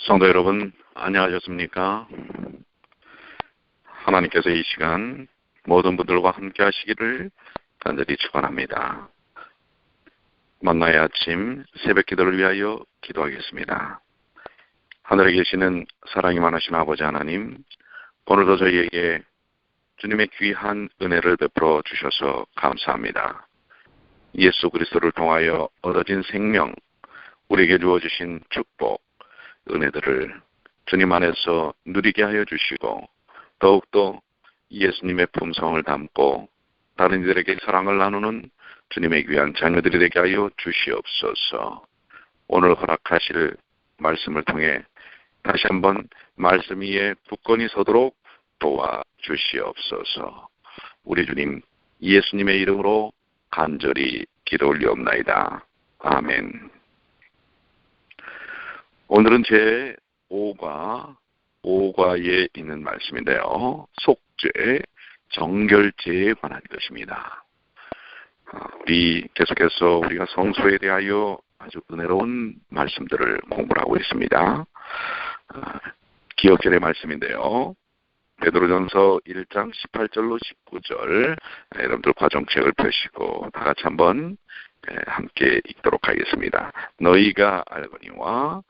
성도 여러분, 안녕하셨습니까? 하나님께서 이 시간 모든 분들과 함께 하시기를 간절히 축원합니다. 만나의 아침 새벽 기도를 위하여 기도하겠습니다. 하늘에 계시는 사랑이 많으신 아버지 하나님, 오늘도 저희에게 주님의 귀한 은혜를 베풀어 주셔서 감사합니다. 예수 그리스도를 통하여 얻어진 생명, 우리에게 주어주신 축복, 은혜들을 주님 안에서 누리게 하여 주시고 더욱더 예수님의 품성을 담고 다른 이들에게 사랑을 나누는 주님의 귀한 자녀들이 되게 하여 주시옵소서. 오늘 허락하실 말씀을 통해 다시 한번 말씀 위에 굳건히 서도록 도와주시옵소서. 우리 주님 예수님의 이름으로 간절히 기도 올리옵나이다. 아멘. 오늘은 제 5과에 있는 말씀인데요. 속죄, 정결제에 관한 것입니다. 계속해서 우리가 성소에 대하여 아주 은혜로운 말씀들을 공부를 하고 있습니다. 기억절의 말씀인데요. 베드로전서 1장 18절로 19절, 여러분들 과정책을 펴시고 다 같이 한번 함께 읽도록 하겠습니다. 너희가 알거니와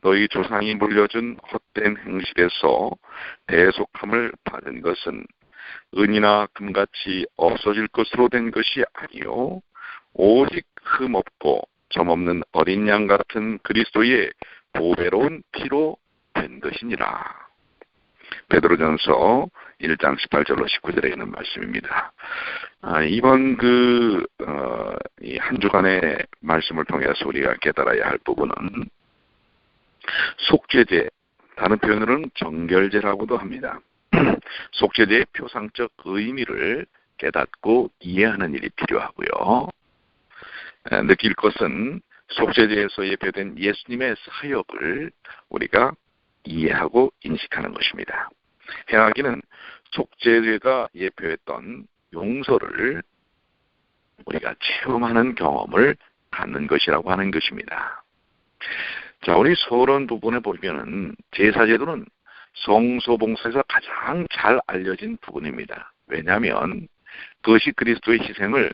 너희 조상이 물려준 헛된 행실에서 대속함을 받은 것은 은이나 금같이 없어질 것으로 된 것이 아니요 오직 흠없고 점없는 어린 양 같은 그리스도의 보배로운 피로 된 것이니라. 베드로전서 1장 18절로 19절에 있는 말씀입니다. 이번 이 한 주간의 말씀을 통해서 우리가 깨달아야 할 부분은 속죄제, 다른 표현으로는 정결제라고도 합니다. 속죄제의 표상적 의미를 깨닫고 이해하는 일이 필요하고요. 느낄 것은 속죄제에서 예표된 예수님의 사역을 우리가 이해하고 인식하는 것입니다. 행하기는 속죄제가 예표했던 용서를 우리가 체험하는 경험을 갖는 것이라고 하는 것입니다. 자, 우리 서론 부분에 보면은 제사제도는 성소봉사에서 가장 잘 알려진 부분입니다. 왜냐하면 그것이 그리스도의 희생을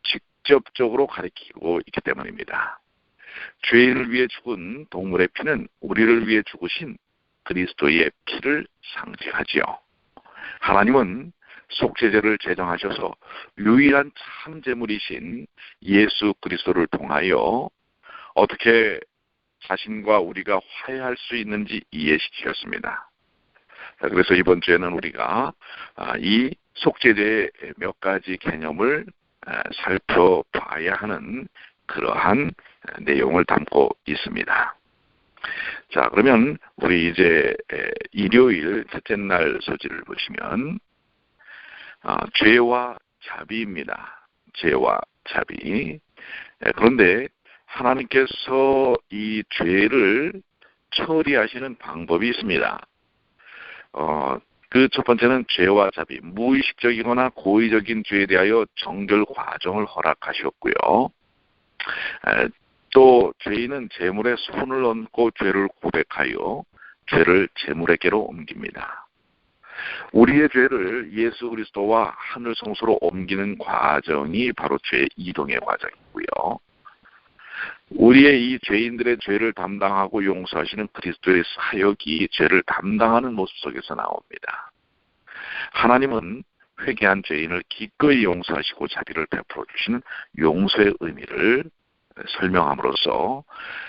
직접적으로 가리키고 있기 때문입니다. 죄인을 위해 죽은 동물의 피는 우리를 위해 죽으신 그리스도의 피를 상징하지요. 하나님은 속죄제를 제정하셔서 유일한 참제물이신 예수 그리스도를 통하여 어떻게 자신과 우리가 화해할 수 있는지 이해시키셨습니다. 그래서 이번 주에는 우리가 이 속죄제의 몇 가지 개념을 살펴봐야 하는 그러한 내용을 담고 있습니다. 자, 그러면 우리 이제 일요일 첫째 날 소지를 보시면 죄와 자비입니다. 죄와 자비. 그런데 하나님께서 이 죄를 처리하시는 방법이 있습니다. 그 첫 번째는 죄와 자비, 무의식적이거나 고의적인 죄에 대하여 정결 과정을 허락하셨고요. 또 죄인은 제물에 손을 얹고 죄를 고백하여 죄를 제물에게로 옮깁니다. 우리의 죄를 예수 그리스도와 하늘 성소로 옮기는 과정이 바로 죄 이동의 과정이고요. 우리의 이 죄인들의 죄를 담당하고 용서하시는 그리스도의 사역이 죄를 담당하는 모습 속에서 나옵니다. 하나님은 회개한 죄인을 기꺼이 용서하시고 자비를 베풀어 주시는 용서의 의미를 설명함으로써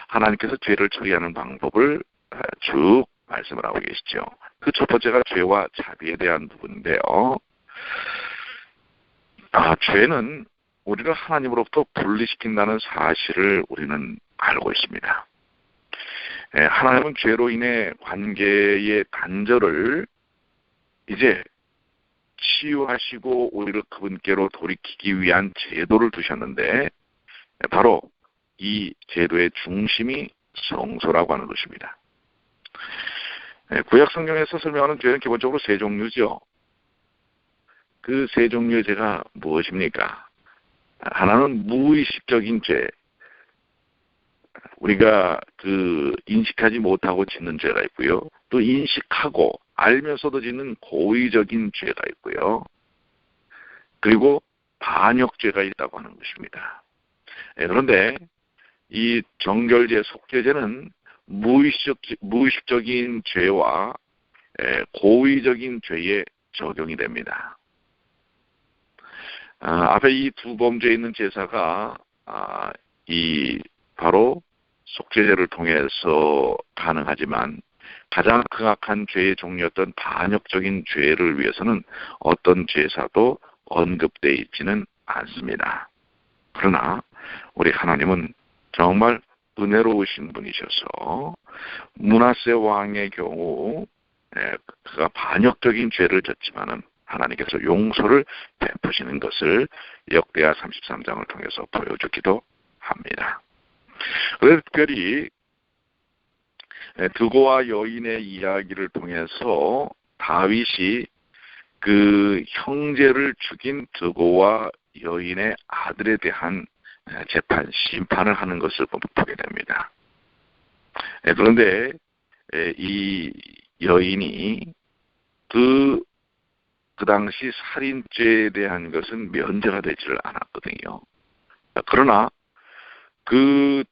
하나님께서 죄를 처리하는 방법을 쭉 말씀을 하고 계시죠. 그 첫 번째가 죄와 자비에 대한 부분인데요. 죄는 우리를 하나님으로부터 분리시킨다는 사실을 우리는 알고 있습니다. 하나님은 죄로 인해 관계의 단절을 이제 치유하시고 우리를 그분께로 돌이키기 위한 제도를 두셨는데 바로 이 제도의 중심이 성소라고 하는 것입니다. 구약 성경에서 설명하는 죄는 기본적으로 세 종류죠. 그 세 종류의 죄가 무엇입니까? 하나는 무의식적인 죄. 우리가 인식하지 못하고 짓는 죄가 있고요. 또 인식하고 알면서도 짓는 고의적인 죄가 있고요. 그리고 반역죄가 있다고 하는 것입니다. 그런데 이 정결죄, 속죄죄는 무의식적인 죄와 고의적인 죄에 적용이 됩니다. 앞에 이 두 범죄에 있는 제사가 바로 속죄죄를 통해서 가능하지만 가장 극악한 죄의 종류였던 반역적인 죄를 위해서는 어떤 제사도 언급되어 있지는 않습니다. 그러나 우리 하나님은 정말 은혜로우신 분이셔서 므낫세 왕의 경우 그가 반역적인 죄를 졌지만은 하나님께서 용서를 베푸시는 것을 역대하 33장을 통해서 보여주기도 합니다. 그래서 특별히 드고와 여인의 이야기를 통해서 다윗이 그 형제를 죽인 드고와 여인의 아들에 대한 재판, 심판을 하는 것을 보게 됩니다. 그런데 이 여인이 그 당시 살인죄에 대한 것은 면제가 되지를 않았거든요. 그러나 그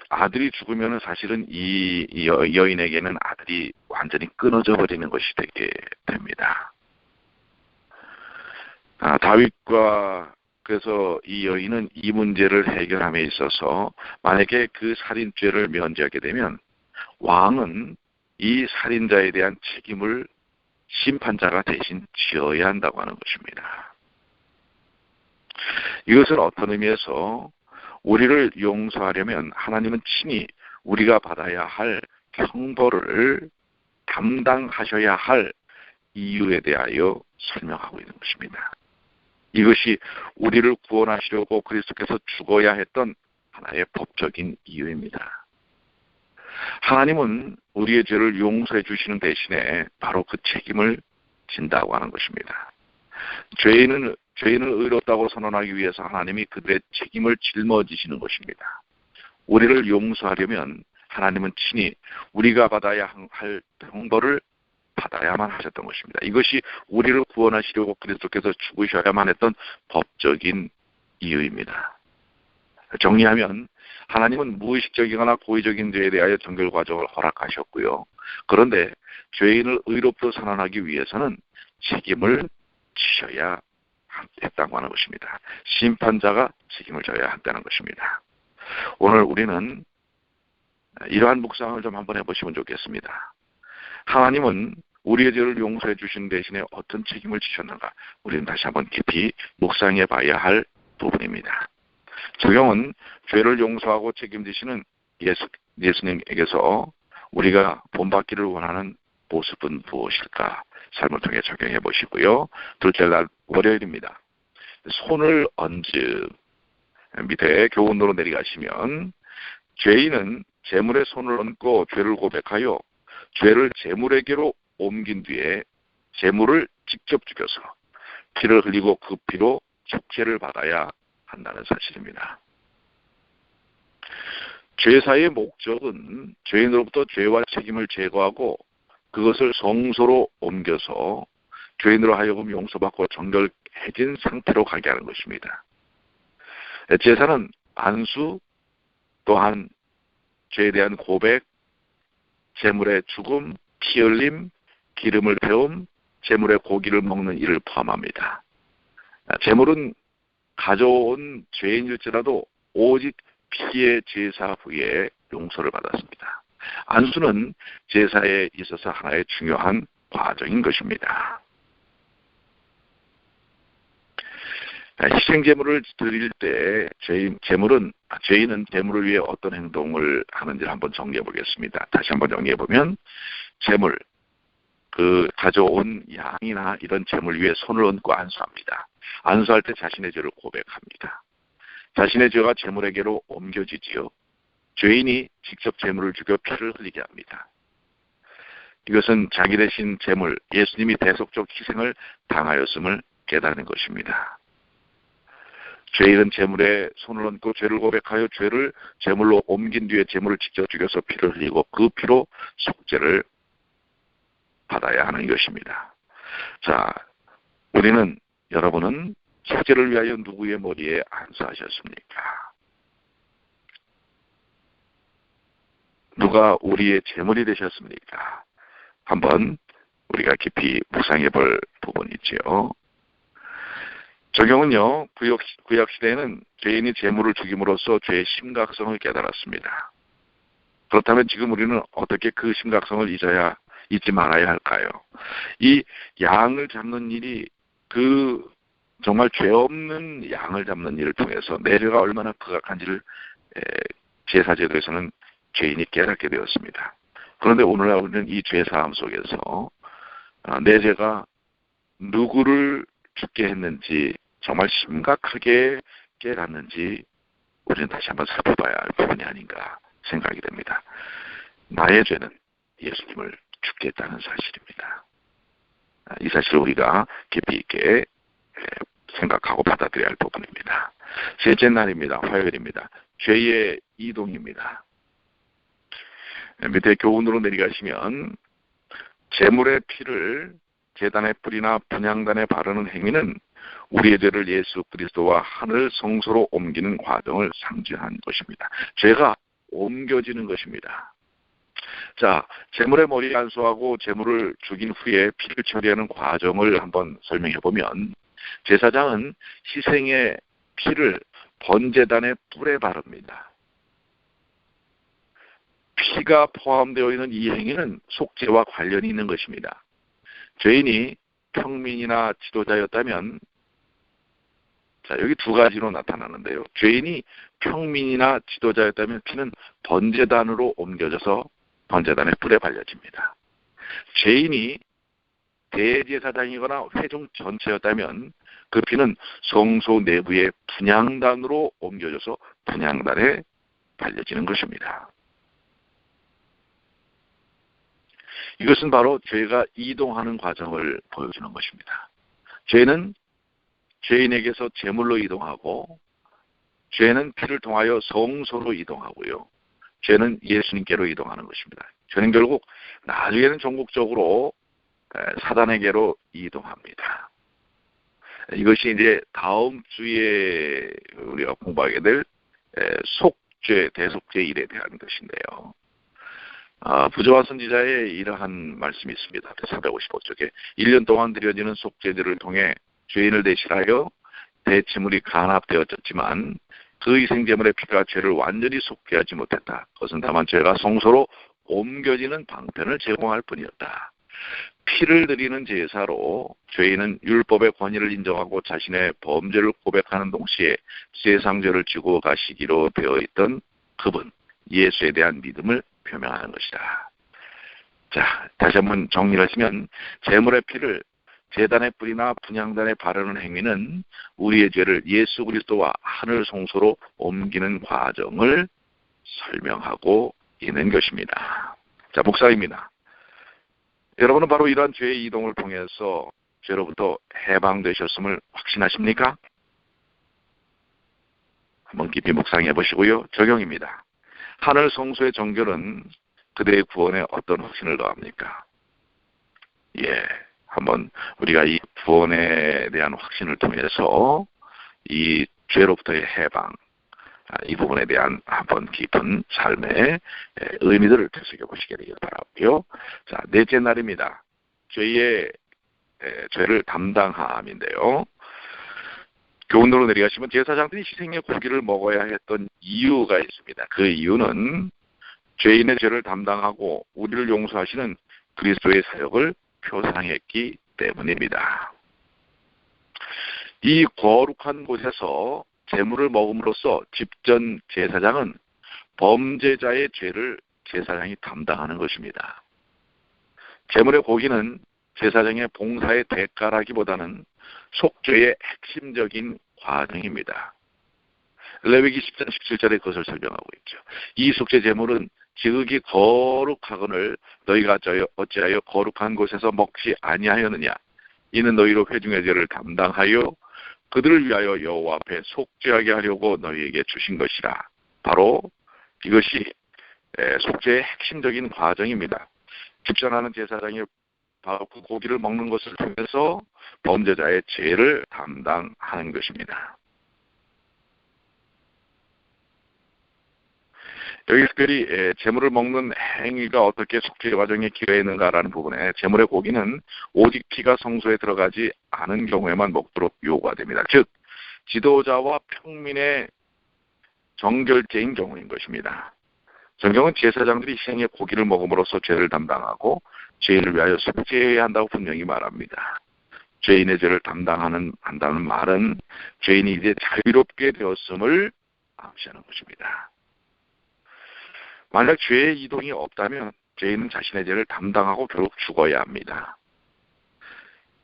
아들이 죽으면 사실은 이 여인에게는 아들이 완전히 끊어져 버리는 것이 되게 됩니다. 다윗과 그래서 이 여인은 이 문제를 해결함에 있어서 만약에 그 살인죄를 면제하게 되면 왕은 이 살인자에 대한 책임을 심판자가 대신 지어야 한다고 하는 것입니다. 이것은 어떤 의미에서 우리를 용서하려면 하나님은 친히 우리가 받아야 할 형벌을 담당하셔야 할 이유에 대하여 설명하고 있는 것입니다. 이것이 우리를 구원하시려고 그리스도께서 죽어야 했던 하나의 법적인 이유입니다. 하나님은 우리의 죄를 용서해 주시는 대신에 바로 그 책임을 진다고 하는 것입니다. 죄인을 의롭다고 선언하기 위해서 하나님이 그들의 책임을 짊어지시는 것입니다. 우리를 용서하려면 하나님은 친히 우리가 받아야 할 형벌을 받아야만 하셨던 것입니다. 이것이 우리를 구원하시려고 그리스도께서 죽으셔야만 했던 법적인 이유입니다. 정리하면 하나님은 무의식적이거나 고의적인 죄에 대하여 정결 과정을 허락하셨고요. 그런데 죄인을 의롭다 선언하기 위해서는 책임을 지셔야 했다고 하는 것입니다. 심판자가 책임을 져야 한다는 것입니다. 오늘 우리는 이러한 묵상을 좀 한번 해보시면 좋겠습니다. 하나님은 우리의 죄를 용서해 주신 대신에 어떤 책임을 지셨는가? 우리는 다시 한번 깊이 묵상해 봐야 할 부분입니다. 성경은 죄를 용서하고 책임지시는 예수님에게서 우리가 본받기를 원하는 모습은 무엇일까? 삶을 통해 적용해 보시고요. 둘째 날 월요일입니다. 손을 얹으 밑에 교훈으로 내려가시면 죄인은 재물에 손을 얹고 죄를 고백하여 죄를 재물에게로 옮긴 뒤에 재물을 직접 죽여서 피를 흘리고 그 피로 속죄를 받아야 한다는 사실입니다. 죄사의 목적은 죄인으로부터 죄와 책임을 제거하고 그것을 성소로 옮겨서 죄인으로 하여금 용서받고 정결해진 상태로 가게 하는 것입니다. 제사는 안수, 또한 죄에 대한 고백, 재물의 죽음, 피 흘림, 기름을 태움, 재물의 고기를 먹는 일을 포함합니다. 재물은 가져온 죄인일지라도 오직 피의 제사 후에 용서를 받았습니다. 안수는 제사에 있어서 하나의 중요한 과정인 것입니다. 희생제물을 드릴 때 죄인은 제물을 위해 어떤 행동을 하는지를 한번 정리해 보겠습니다. 다시 한번 정리해 보면 제물, 그 가져온 양이나 이런 제물 위에 손을 얹고 안수합니다. 안수할 때 자신의 죄를 고백합니다. 자신의 죄가 제물에게로 옮겨지지요. 죄인이 직접 제물을 죽여 피를 흘리게 합니다. 이것은 자기 대신 제물, 예수님이 대속적 희생을 당하였음을 깨닫는 것입니다. 죄인은 제물에 손을 얹고 죄를 고백하여 죄를 제물로 옮긴 뒤에 제물을 직접 죽여서 피를 흘리고 그 피로 속죄를 받아야 하는 것입니다. 자, 여러분은 속죄를 위하여 누구의 머리에 안수하셨습니까? 누가 우리의 제물이 되셨습니까? 한번 우리가 깊이 묵상해 볼 부분이지요. 적용은요, 구약시대에는 죄인이 제물을 죽임으로써 죄의 심각성을 깨달았습니다. 그렇다면 지금 우리는 어떻게 그 심각성을 잊지 말아야 할까요? 이 양을 잡는 일이 정말 죄 없는 양을 잡는 일을 통해서 내 죄가 얼마나 극악한지를 제사제도에서는 죄인이 깨닫게 되었습니다. 그런데 오늘날 우리는 이 죄사함 속에서 내 죄가 누구를 죽게 했는지 정말 심각하게 깨닫는지 우리는 다시 한번 살펴봐야 할 부분이 아닌가 생각이 됩니다. 나의 죄는 예수님을 죽게 했다는 사실입니다. 이 사실을 우리가 깊이 있게 생각하고 받아들여야 할 부분입니다. 셋째 날입니다. 화요일입니다. 죄의 이동입니다. 밑에 교훈으로 내려가시면 제물의 피를 제단의 뿌리나 분향단에 바르는 행위는 우리의 죄를 예수 그리스도와 하늘 성소로 옮기는 과정을 상징한 것입니다. 죄가 옮겨지는 것입니다. 자, 제물의 머리에 안수하고 제물을 죽인 후에 피를 처리하는 과정을 한번 설명해 보면 제사장은 희생의 피를 번제단의 뿔에 바릅니다. 피가 포함되어 있는 이 행위는 속죄와 관련이 있는 것입니다. 죄인이 평민이나 지도자였다면, 자, 여기 두 가지로 나타나는데요. 죄인이 평민이나 지도자였다면 피는 번제단으로 옮겨져서 번제단의 뿔에 발려집니다. 죄인이 대제사장이거나 회중 전체였다면 그 피는 성소 내부의 분향단으로 옮겨져서 분향단에 발려지는 것입니다. 이것은 바로 죄가 이동하는 과정을 보여주는 것입니다. 죄는 죄인에게서 제물로 이동하고, 죄는 피를 통하여 성소로 이동하고요. 죄는 예수님께로 이동하는 것입니다. 죄는 결국 나중에는 전국적으로 사단에게로 이동합니다. 이것이 이제 다음 주에 우리가 공부하게 될 속죄, 대속죄 일에 대한 것인데요. 부조와 선지자의 이러한 말씀이 있습니다. 455쪽에 1년 동안 드려지는 속죄제를 통해 죄인을 대신하여 대제물이 간합되어졌지만 그 희생제물의 피가 죄를 완전히 속죄하지 못했다. 그것은 다만 죄가 성소로 옮겨지는 방편을 제공할 뿐이었다. 피를 드리는 제사로 죄인은 율법의 권위를 인정하고 자신의 범죄를 고백하는 동시에 세상죄를 지고 가시기로 되어 있던 그분 예수에 대한 믿음을 표명하는 것이다. 자, 다시 한번 정리를 하시면 제물의 피를 제단의 뿔이나 분향단에 바르는 행위는 우리의 죄를 예수 그리스도와 하늘 성소로 옮기는 과정을 설명하고 있는 것입니다. 자, 목사입니다. 여러분은 바로 이러한 죄의 이동을 통해서 죄로부터 해방되셨음을 확신하십니까? 한번 깊이 묵상해 보시고요. 적용입니다. 하늘 성소의 정결은 그대의 구원에 어떤 확신을 더합니까? 한번 우리가 이 구원에 대한 확신을 통해서 이 죄로부터의 해방, 이 부분에 대한 한번 깊은 삶의 의미들을 되새겨 보시게 되길 바라고요. 자, 넷째 날입니다. 죄를 담당함인데요. 교훈으로 내려가시면 제사장들이 희생의 고기를 먹어야 했던 이유가 있습니다. 그 이유는 죄인의 죄를 담당하고 우리를 용서하시는 그리스도의 사역을 표상했기 때문입니다. 이 거룩한 곳에서 제물을 먹음으로써 집전 제사장은 범죄자의 죄를 제사장이 담당하는 것입니다. 제물의 고기는 제사장의 봉사의 대가라기보다는 속죄의 핵심적인 과정입니다. 레위기 10장 17절에 그것을 설명하고 있죠. 이 속죄 제물은 지극히 거룩하거늘 너희가 어찌하여 거룩한 곳에서 먹지 아니하였느냐. 이는 너희로 회중의 죄를 담당하여 그들을 위하여 여호와 앞에 속죄하게 하려고 너희에게 주신 것이라. 바로 이것이 속죄의 핵심적인 과정입니다. 집전하는 제사장이 바로 그 고기를 먹는 것을 통해서 범죄자의 죄를 담당하는 것입니다. 여기 특별히 제물을 먹는 행위가 어떻게 속죄 과정에 기여했는가라는 부분에 제물의 고기는 오직 피가 성소에 들어가지 않은 경우에만 먹도록 요구가 됩니다. 즉 지도자와 평민의 정결죄인 경우인 것입니다. 성경은 제사장들이 희생의 고기를 먹음으로써 죄를 담당하고 죄인을 위하여 속죄해야 한다고 분명히 말합니다. 죄인의 죄를 한다는 말은 죄인이 이제 자유롭게 되었음을 암시하는 것입니다. 만약 죄의 이동이 없다면 죄인은 자신의 죄를 담당하고 결국 죽어야 합니다.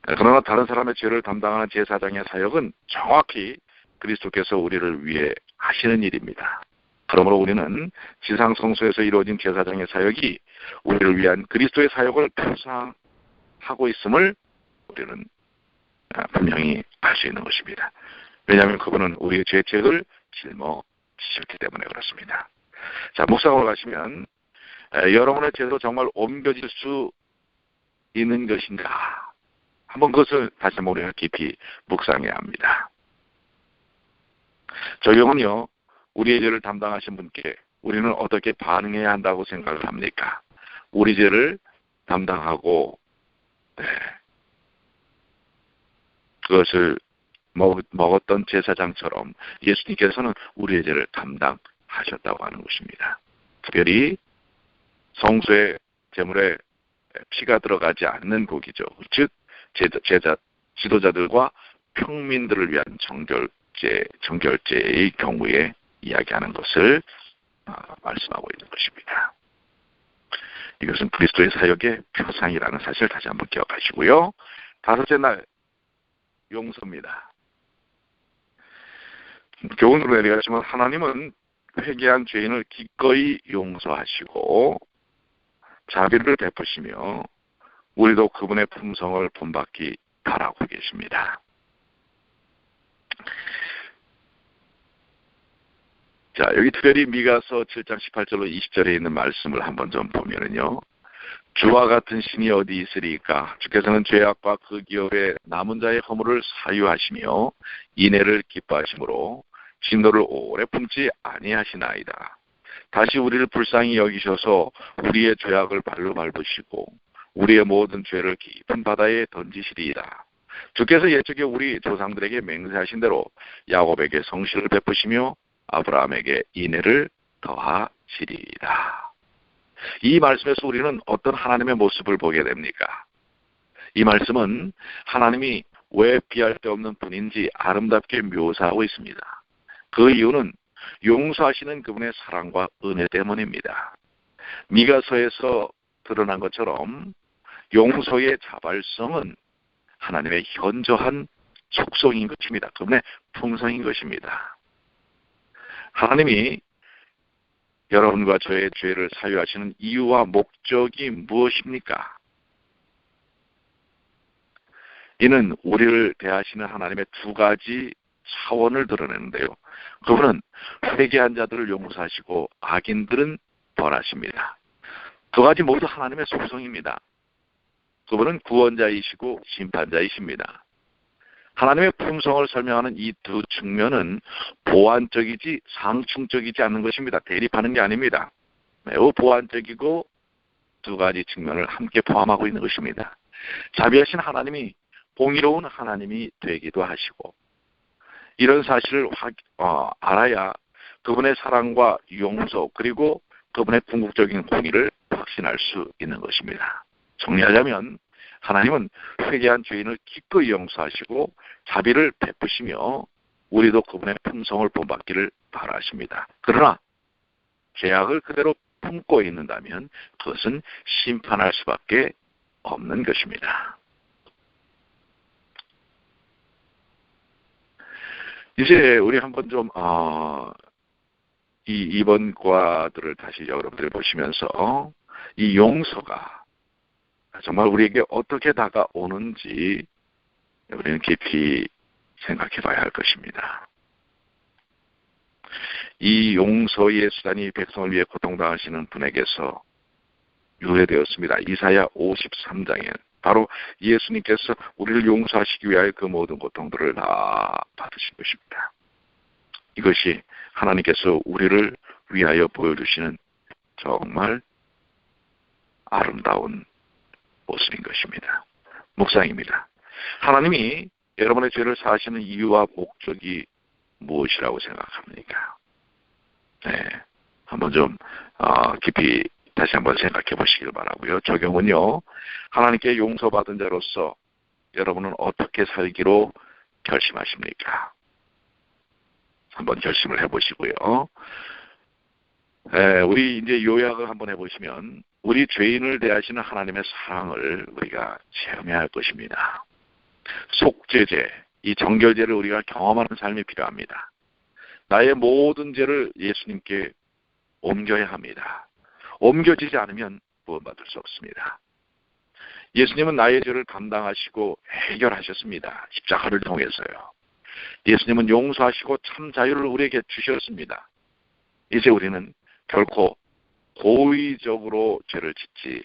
그러나 다른 사람의 죄를 담당하는 제사장의 사역은 정확히 그리스도께서 우리를 위해 하시는 일입니다. 그러므로 우리는 지상 성소에서 이루어진 제사장의 사역이 우리를 위한 그리스도의 사역을 표상하고 있음을 우리는 분명히 알 수 있는 것입니다. 왜냐하면 그분은 우리의 죄책을 짊어지셨기 때문에 그렇습니다. 자, 묵상으로 가시면 여러분의 죄도 정말 옮겨질 수 있는 것인가? 한번 그것을 다시 한번 우리가 깊이 묵상해야 합니다. 적용은요, 우리의 죄를 담당하신 분께 우리는 어떻게 반응해야 한다고 생각을 합니까? 우리 죄를 담당하고 그것을 먹었던 제사장처럼 예수님께서는 우리의 죄를 담당하셨다고 하는 것입니다. 특별히 성소의 제물에 피가 들어가지 않는 고기죠. 즉 지도자들과 평민들을 위한 정결죄의 경우에 이야기하는 것을 말씀하고 있는 것입니다. 이것은 그리스도의 사역의 표상이라는 사실을 다시 한번 기억하시고요. 다섯째 날 용서입니다. 교훈으로 내려가지만 하나님은 회개한 죄인을 기꺼이 용서하시고 자비를 베푸시며 우리도 그분의 품성을 본받기 바라고 계십니다. 자, 여기 특별히 미가서 7장 18절로 20절에 있는 말씀을 한번 좀 보면은요. 주와 같은 신이 어디 있으리까? 주께서는 죄악과 그 기업에 남은 자의 허물을 사유하시며 인애를 기뻐하심으로 진노를 오래 품지 아니하시나이다. 다시 우리를 불쌍히 여기셔서 우리의 죄악을 발로 밟으시고 우리의 모든 죄를 깊은 바다에 던지시리이다. 주께서 옛적에 우리 조상들에게 맹세하신 대로 야곱에게 성실을 베푸시며 아브라함에게 인애를 더하시리이다. 이 말씀에서 우리는 어떤 하나님의 모습을 보게 됩니까? 이 말씀은 하나님이 왜 비할 데 없는 분인지 아름답게 묘사하고 있습니다. 그 이유는 용서하시는 그분의 사랑과 은혜 때문입니다. 미가서에서 드러난 것처럼 용서의 자발성은 하나님의 현저한 속성인 것입니다. 그분의 품성인 것입니다. 하나님이 여러분과 저의 죄를 사유하시는 이유와 목적이 무엇입니까? 이는 우리를 대하시는 하나님의 두 가지 차원을 드러내는데요. 그분은 회개한 자들을 용서하시고 악인들은 벌하십니다. 두 가지 모두 하나님의 속성입니다. 그분은 구원자이시고 심판자이십니다. 하나님의 품성을 설명하는 이 두 측면은 보완적이지 상충적이지 않는 것입니다. 대립하는 게 아닙니다. 매우 보완적이고 두 가지 측면을 함께 포함하고 있는 것입니다. 자비하신 하나님이 공의로운 하나님이 되기도 하시고 이런 사실을 알아야 그분의 사랑과 용서 그리고 그분의 궁극적인 공의를 확신할 수 있는 것입니다. 정리하자면 하나님은 회개한 죄인을 기꺼이 용서하시고 자비를 베푸시며 우리도 그분의 품성을 본받기를 바라십니다. 그러나 죄악을 그대로 품고 있는다면 그것은 심판할 수밖에 없는 것입니다. 이제 우리 한번 좀 이번 과들을 다시 여러분들 보시면서 이 용서가 정말 우리에게 어떻게 다가오는지 우리는 깊이 생각해 봐야 할 것입니다. 이 용서의 수단이 백성을 위해 고통당하시는 분에게서 유래되었습니다. 이사야 53장에 바로 예수님께서 우리를 용서하시기 위하여 그 모든 고통들을 다 받으신 것입니다. 이것이 하나님께서 우리를 위하여 보여주시는 정말 아름다운 모습인 것입니다. 묵상입니다. 하나님이 여러분의 죄를 사하시는 이유와 목적이 무엇이라고 생각합니까? 네, 한번 좀 깊이 다시 한번 생각해 보시길 바라고요. 적용은요. 하나님께 용서받은 자로서 여러분은 어떻게 살기로 결심하십니까? 한번 결심을 해보시고요. 우리 이제 요약을 한번 해보시면 우리 죄인을 대하시는 하나님의 사랑을 우리가 체험해야 할 것입니다. 속죄제, 이 정결제를 우리가 경험하는 삶이 필요합니다. 나의 모든 죄를 예수님께 옮겨야 합니다. 옮겨지지 않으면 구원받을 수 없습니다. 예수님은 나의 죄를 감당하시고 해결하셨습니다. 십자가를 통해서요. 예수님은 용서하시고 참 자유를 우리에게 주셨습니다. 이제 우리는 결코 고의적으로 죄를 짓지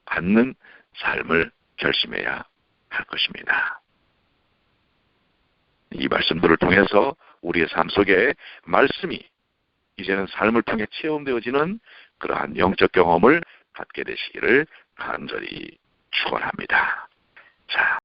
않는 삶을 결심해야 할 것입니다. 이 말씀들을 통해서 우리의 삶 속에 말씀이 이제는 삶을 통해 체험되어지는 그러한 영적 경험을 갖게 되시기를 간절히 축원합니다. 자.